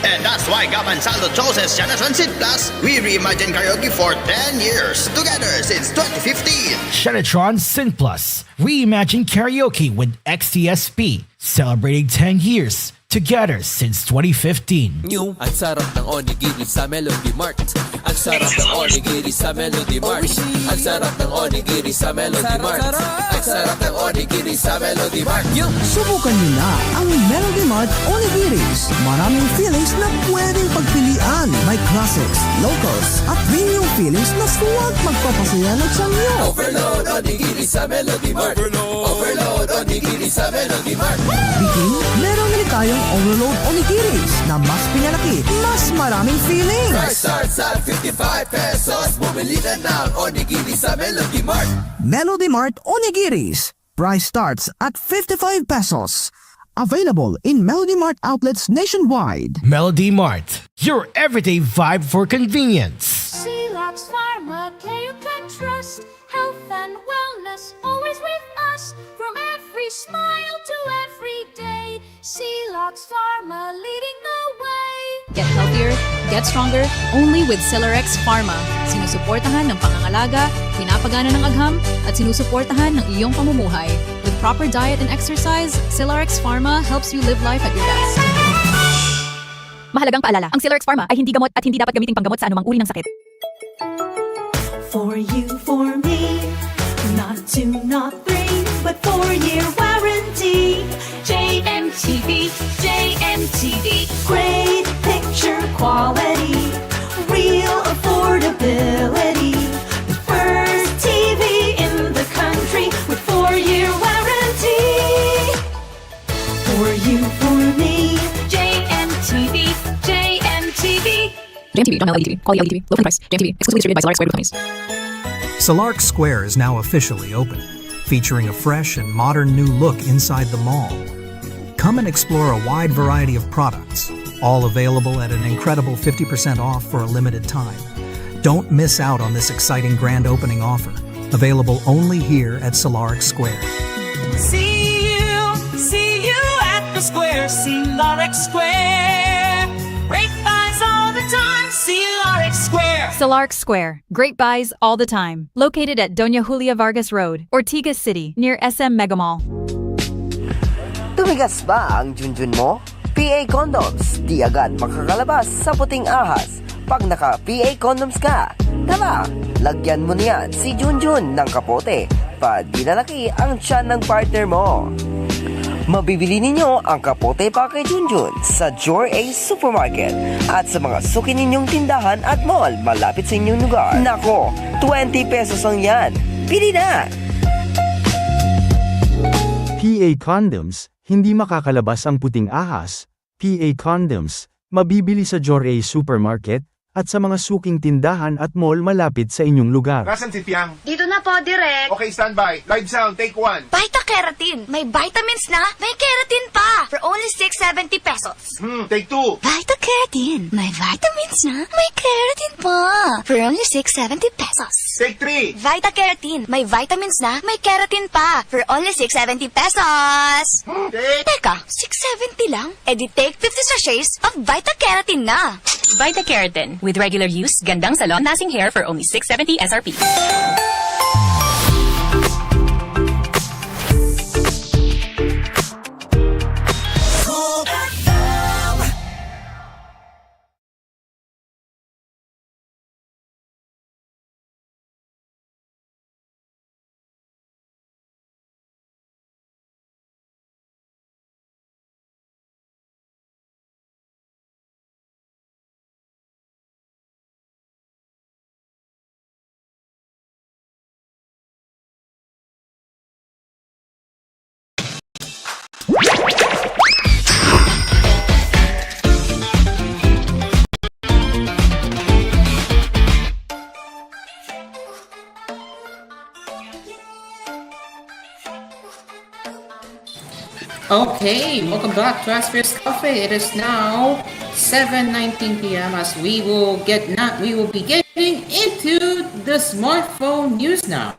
And that's why Gaban Saldo chooses Shanatron Sit Plus. We reimagine karaoke for 10 years, together since 2015. Shanatron Sin Plus. Reimagine karaoke with XTSP. Celebrating 10 years. Together since 2015. New, ang sarap ng onigiri sa Melody Mart. Ang sarap ng onigiri sa Melody Mart. Ang sarap ng onigiri sa Melody Mart. Ang sarap ng onigiri sa Melody Mart. Subukan niyo na ang Melody Mart Onigiris. Maraming feelings na pwedeng pagpilian. May classics, locals, at premium feelings na suwag magpapasaya ng sangyo. Overload onigiri sa Melody Mart. Overload onigiri sa Melody Mart. Bikin, meron din tayong Overload Onigiris na mas pinalaki, mas maraming feelings. Price starts at 55 pesos. Bumili na ng onigiri sa Melody Mart. Melody Mart Onigiris. Price starts at 55 pesos. Available in Melody Mart outlets nationwide. Melody Mart. Your everyday vibe for convenience. Silox Pharma, care you can trust. Health and wellness always with us. From every smile to every day. Silox Pharma leading the way. Get healthier, get stronger, only with Silorex Pharma. Sinusuportahan ng pangangalaga, pinapagana ng agham, at sinusuportahan ng iyong pamumuhay. With proper diet and exercise, Silorex Pharma helps you live life at your best. Mahalagang paalala, ang Silorex Pharma ay hindi gamot at hindi dapat gamiting panggamot sa anumang uri ng sakit. For you, for me, not 2, not 3, but 4-year warranty. JMTV, JMTV, great picture quality, real affordability. The first TV in the country with 4-year warranty. For you, for me, JMTV, JMTV. JMTV, John L. ADTV, quality LEDTV, low price. JMTV, exclusively distributed by Solar Square Companies. Solark Square is now officially open, featuring a fresh and modern new look inside the mall. Come and explore a wide variety of products, all available at an incredible 50% off for a limited time. Don't miss out on this exciting grand opening offer, available only here at Solark Square. See you at the square, Silorex Square. Great buys all the time, Silorex Square. Solark Square, great buys all the time. Located at Doña Julia Vargas Road, Ortigas City, near SM Mega Mall. Tumigas ba ang junjun mo? PA Condoms, di agad makakalabas sa puting ahas pag naka-PA Condoms ka. Tara, lagyan mo niyan si Junjun ng kapote pa di lalaki ang tiyan ng partner mo. Mabibili ninyo ang kapote pa kay Junjun sa Jor A Supermarket at sa mga suki ninyong tindahan at mall malapit sa inyong lugar. Nako, 20 pesos lang yan. Pili na! PA Condoms, hindi makakalabas ang puting ahas. PA Condoms, mabibili sa Jor A Supermarket at sa mga suking tindahan at mall malapit sa inyong lugar. Nasaan si Piang? Dito na po, Direk. Okay, standby. Live sound, take 1. Vita-Keratin. May vitamins na, may keratin pa. For only 670 pesos. Take 2. Vita-Keratin. May vitamins na, may keratin pa. For only 670 pesos. Take 3. Vita-Keratin. May vitamins na, may keratin pa. For only 670 pesos. Teka, 670 lang? E di take 50 sachets of Vita-Keratin na. Vita-Keratin. With regular use, gandang salon-lasting hair for only 670 SRP. Okay, welcome back to Asphere's Cafe. It is now 7:19 p.m. as we will be getting into the smartphone news now.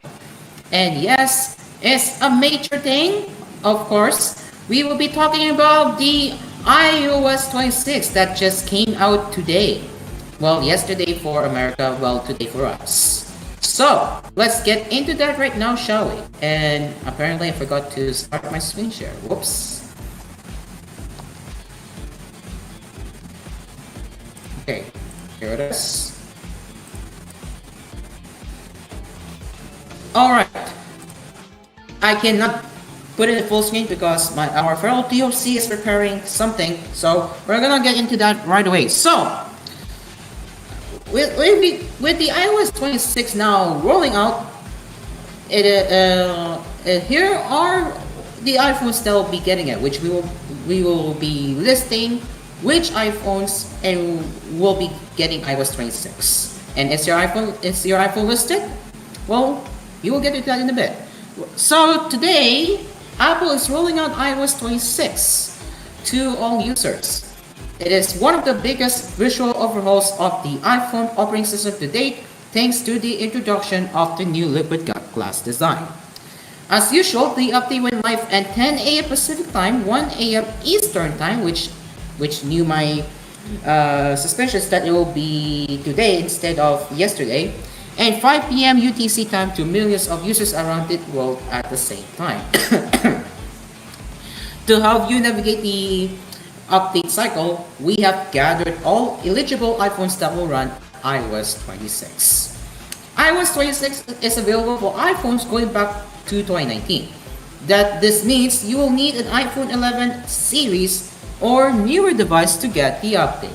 And yes, it's a major thing. Of course, we will be talking about the iOS 26 that just came out today. Well, yesterday for America, well, today for us. So, let's get into that right now, shall we? And apparently I forgot to start my screen share. Whoops. Okay, here it is. Alright. I cannot put it in full screen because our fellow POC is preparing something. So, we're gonna get into that right away. So, with the iOS 26 now rolling out, here are the iPhones that will be getting it, which we will be listing which iPhones and will be getting iOS 26. And is your iPhone listed? Well, you will get into that in a bit. So today, Apple is rolling out iOS 26 to all users. It is one of the biggest visual overhauls of the iPhone operating system to date, thanks to the introduction of the new liquid glass design. As usual, the update went live at 10 a.m. Pacific time, 1 a.m. Eastern time, which knew my suspicions that it will be today instead of yesterday, and 5 p.m. UTC time to millions of users around the world at the same time. To help you navigate the update cycle, we have gathered all eligible iPhones that will run iOS 26. iOS 26 is available for iPhones going back to 2019. This means you will need an iPhone 11 series or newer device to get the update.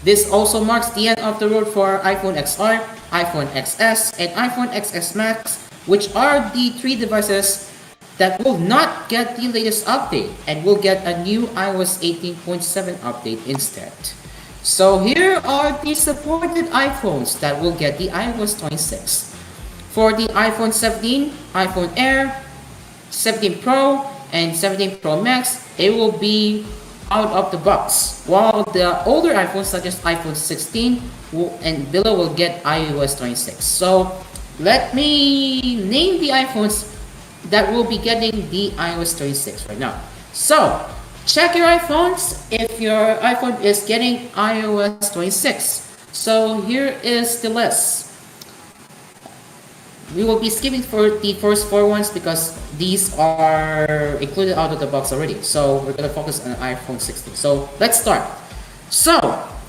This also marks the end of the road for iPhone XR, iPhone XS, and iPhone XS Max, which are the three devices that will not get the latest update and will get a new iOS 18.7 update instead. So here are the supported iPhones that will get the iOS 26. For the iPhone 17, iPhone Air, 17 Pro, and 17 Pro Max, it will be out of the box, while the older iPhones such as iPhone 16 and below will get iOS 26. So let me name the iPhones that will be getting the iOS 26 right now. So check your iPhones if your iPhone is getting iOS 26. So here is the list. We will be skipping for the first four ones because these are included out of the box already. So we're gonna focus on iPhone 16. So let's start. So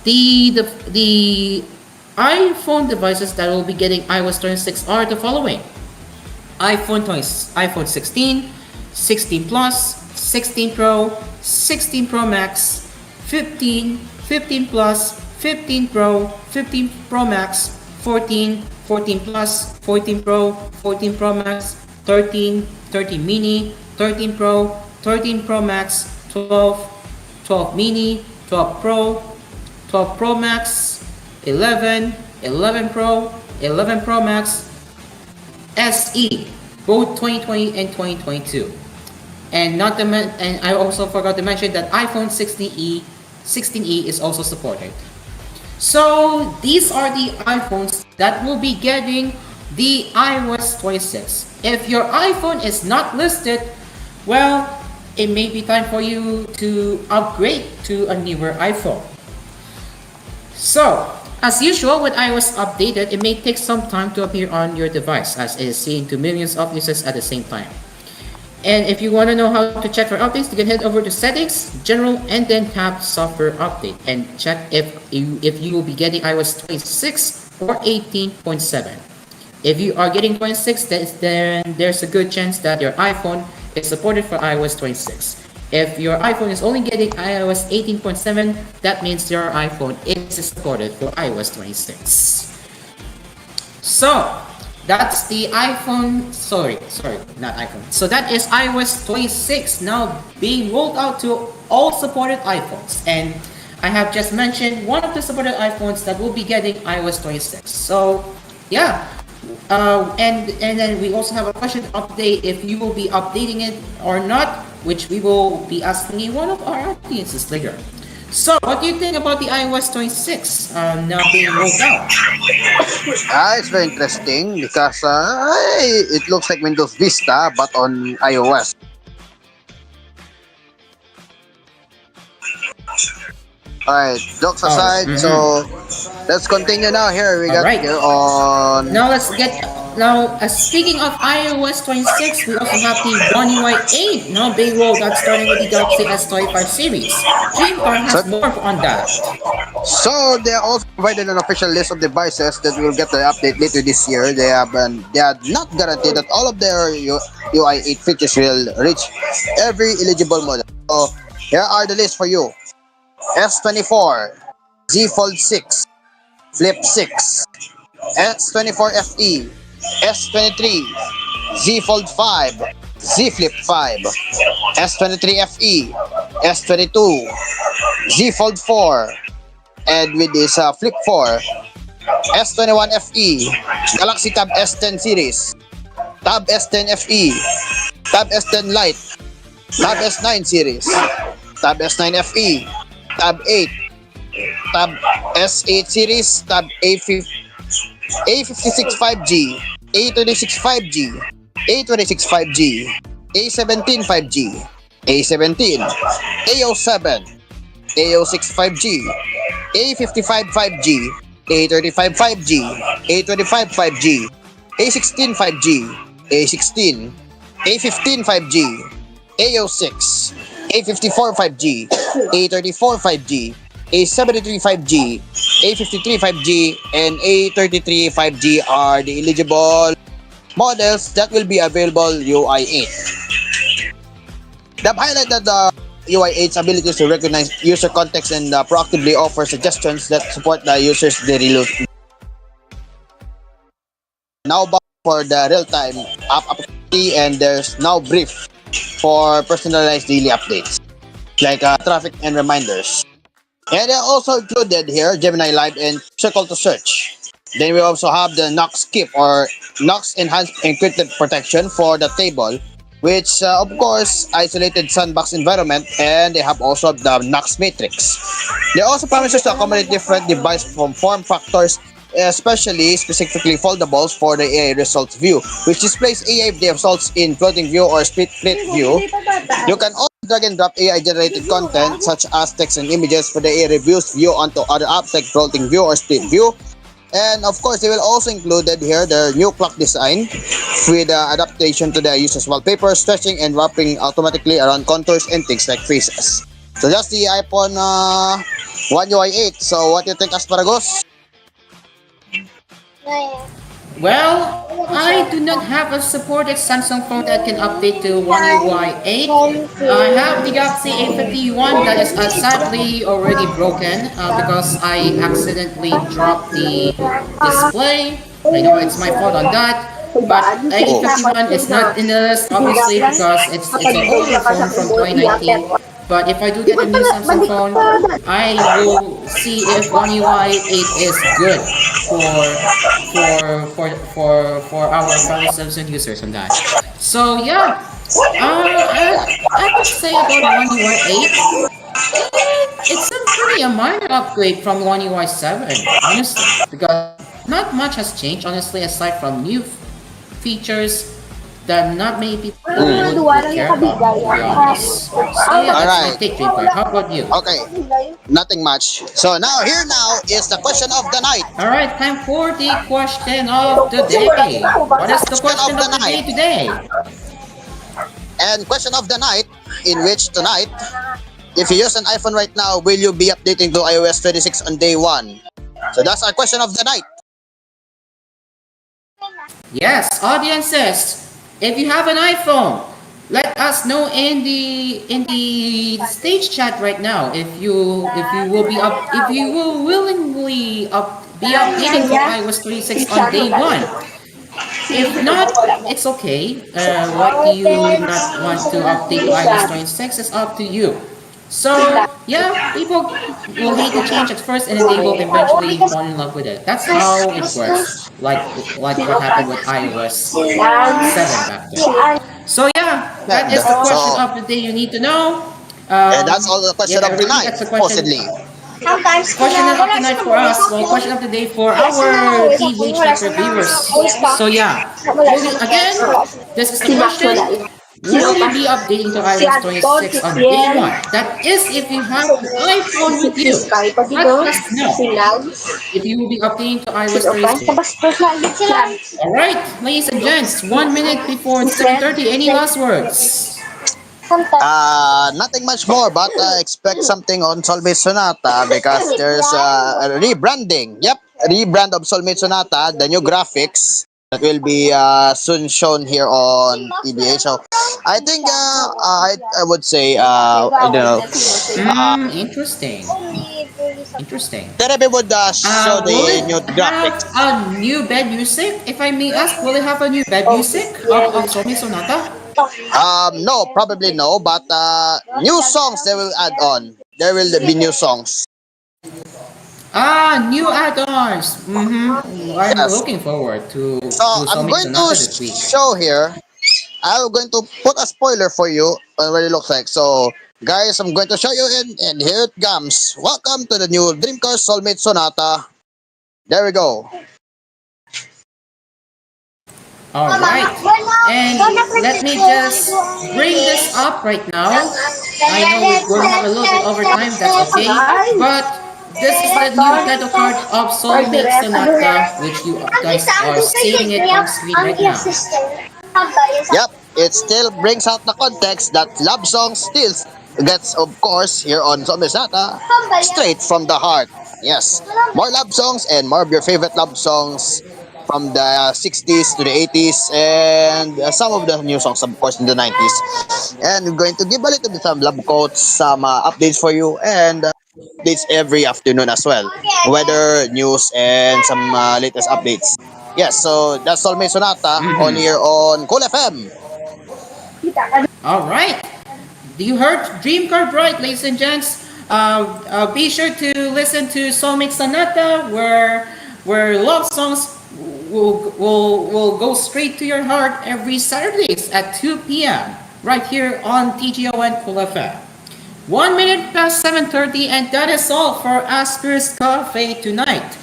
the iPhone devices that will be getting iOS 26 are the following: iPhone 16, 16 Plus, 16 Pro, 16 Pro Max, 15, 15 Plus, 15 Pro, 15 Pro Max, 14, 14 Plus, 14 Pro, 14 Pro Max, 13, 13 Mini, 13 Pro, 13 Pro Max, 12, 12 Mini, 12 Pro, 12 Pro Max, 11, 11 Pro, 11 Pro Max, SE, both 2020 and 2022. And I also forgot to mention that iPhone 16e is also supported. So these are the iPhones that will be getting the iOS 26. If your iPhone is not listed, well, it may be time for you to upgrade to a newer iPhone. So, as usual with iOS updated, it may take some time to appear on your device as it is seen to millions of users at the same time. And if you want to know how to check for updates, you can head over to Settings, General, and then tap Software Update and check if you will be getting iOS 26 or 18.7. If you are getting 26, then there's a good chance that your iPhone is supported for iOS 26. If your iPhone is only getting iOS 18.7, that means your iPhone is supported for iOS 26. So that's the iPhone, sorry, not iPhone. So that is iOS 26 now being rolled out to all supported iPhones. And I have just mentioned one of the supported iPhones that will be getting iOS 26. So yeah, and then we also have a question update if you will be updating it or not. which we will be asking in one of our audiences later. So, what do you think about the iOS 26 now being rolled out? It's very interesting because it looks like Windows Vista but on iOS. Alright, jokes aside, so let's continue now. Here we got here on. Now speaking of iOS 26, we also have the One UI 8 now being rolled out, starting with the Galaxy S25 series. Dreamcast has more on that. So they also provided an official list of devices that will get the update later this year. They are not guaranteed that all of their UI 8 features will reach every eligible model. So here are the list for you: S24, Z Fold 6, Flip 6, S24 FE, S23, Z Fold 5, Z Flip 5, S23 FE, S22, Z Fold 4, and with this Flip 4, S21 FE, Galaxy Tab S10 series, Tab S10 FE, Tab S10 Lite, Tab S9 series, Tab S9 FE, Tab 8, Tab S8 series, Tab A56 5G, A26 5G, A26 5G, A17 5G, A17, A07, A06 5G, A55 5G, A35 5G, A25 5G, A16 5G, A16, A15 5G, A06, A54 5G, A34 5G, A73 5G, A53 5G, and A33 5G are the eligible models that will be available UI 8. They've highlighted the UI 8's abilities to recognize user context and proactively offer suggestions that support the user's daily life. Now back for the real-time app activity, and there's now brief for personalized daily updates like traffic and reminders. And they also included here Gemini Live and Circle to Search. Then we also have the Knox Skip or Knox Enhanced Encrypted Protection for the table, which of course isolated sandbox environment, and they have also the Knox Matrix. They also promises to accommodate different device form factors, especially specifically foldables for the AI results view, which displays AI results in floating view or split view. You can also drag and drop AI generated content such as text and images for the AI reviews view onto other apps like floating view or split view. And of course, they will also included here their new clock design with adaptation to the user's wallpaper, stretching and wrapping automatically around contours and things like faces. So that's the iPhone One UI 8. So what do you think, Asparagus? Well, I do not have a supported Samsung phone that can update to One UI 8. I have the Galaxy A51 that is sadly already broken because I accidentally dropped the display. I know it's my fault on that. But A51 is not in the list obviously because it's an older phone from 2019. But if I do get a new Samsung phone, I will see if One UI 8 is good for our fellow Samsung users on that. So yeah, I would say about One UI 8, it's a minor upgrade from One UI 7, honestly, because not much has changed honestly aside from new features that not many people would care about, to be honest. So yeah, that's my take, Dreamcast. How about you? Okay, nothing much. So now is the question of the night. Alright, time for the question of the day. What is the question of the day today? And question of the night, in which tonight, if you use an iPhone right now, will you be updating to iOS 26 on day 1? So that's our question of the night. Yes, audiences, if you have an iPhone, let us know in the stage chat right now if you will willingly be updating to iOS 26 on day 1. If not, it's okay. What do you not want to update to iOS 26 is up to you. So yeah, people will hate the change at first, and then they will eventually fall in love with it. That's how it works. Like what happened with iOS 7 back then. So yeah, that And is the question so, of the day you need to know. and that's all the question Yeah, of the really, night, that's the supposedly. question of the night for us. Well, question of the day for our TH Network viewers. So yeah, will you, again, this is the question. Will you be updating to iOS 26 on day one? That is if you have an iPhone with you. Let us know if you will be updating to iOS 26. Alright, ladies and gents, 1 minute before 7:30. Any last words? Nothing much more, but expect something on Soulmate Sonata because there's a rebranding. Yep, rebrand of Soulmate Sonata, the new graphics that will be soon shown here on TBA. So I think I would say I don't know. Interesting. Interesting. Therapy would show Will the it new have graphics. a new bed music? If I may ask, will it have a new bed music of Somi Sonata? No, probably no, but new songs they will add on. There will be new songs. New add-ons. I'm Yes. looking forward So to I'm Somi going to Sonata this week. show here. I'm going to put a spoiler for you on what it looks like. So, guys, I'm going to show you in, and here it comes. Welcome to the new Dreamcast Soulmate Sonata. There we go. All right, and let me just bring this up right now. I know we're going to have a little bit over time. That's okay, but this is the new title card of Soulmate Sonata, which you guys are seeing it on screen right now. Yep, it still brings out the context that love song still gets, of course, here on Soulmate Sonata, straight from the heart. Yes, more love songs and more of your favorite love songs from the 60s to the 80s and some of the new songs, of course, in the 90s. And we're going to give a little bit of love quotes, some updates for you, and updates every afternoon as well. Weather, news, and some latest updates. Yes, so that's Soulmate Sonata on here on Cool FM. All right. You heard Dream Car Bright, ladies and gents. Be sure to listen to Soulmate Sonata, where love songs will go straight to your heart every Saturdays at 2 p.m. right here on TGON Cool FM. 1 minute past 7:30, and that is all for Asphere's Cafe tonight.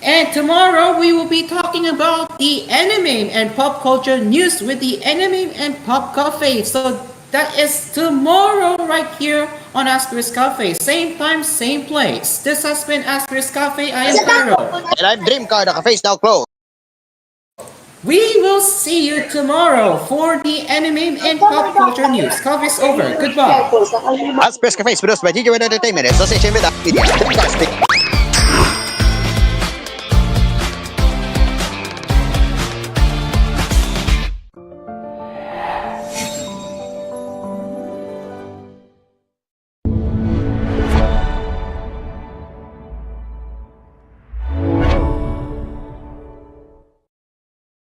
And tomorrow we will be talking about the anime and pop culture news with the Anime and Pop Cafe. So that is tomorrow right here on Asphere's Cafe. Same time, same place. This has been Asphere's Cafe. I am Pharaoh. And I'm Dreamcar, the cafe is now closed. We will see you tomorrow for the anime and pop culture news. Coffee's over. Goodbye. Asphere's Cafe is produced by TGON Entertainment, association with AspMedia.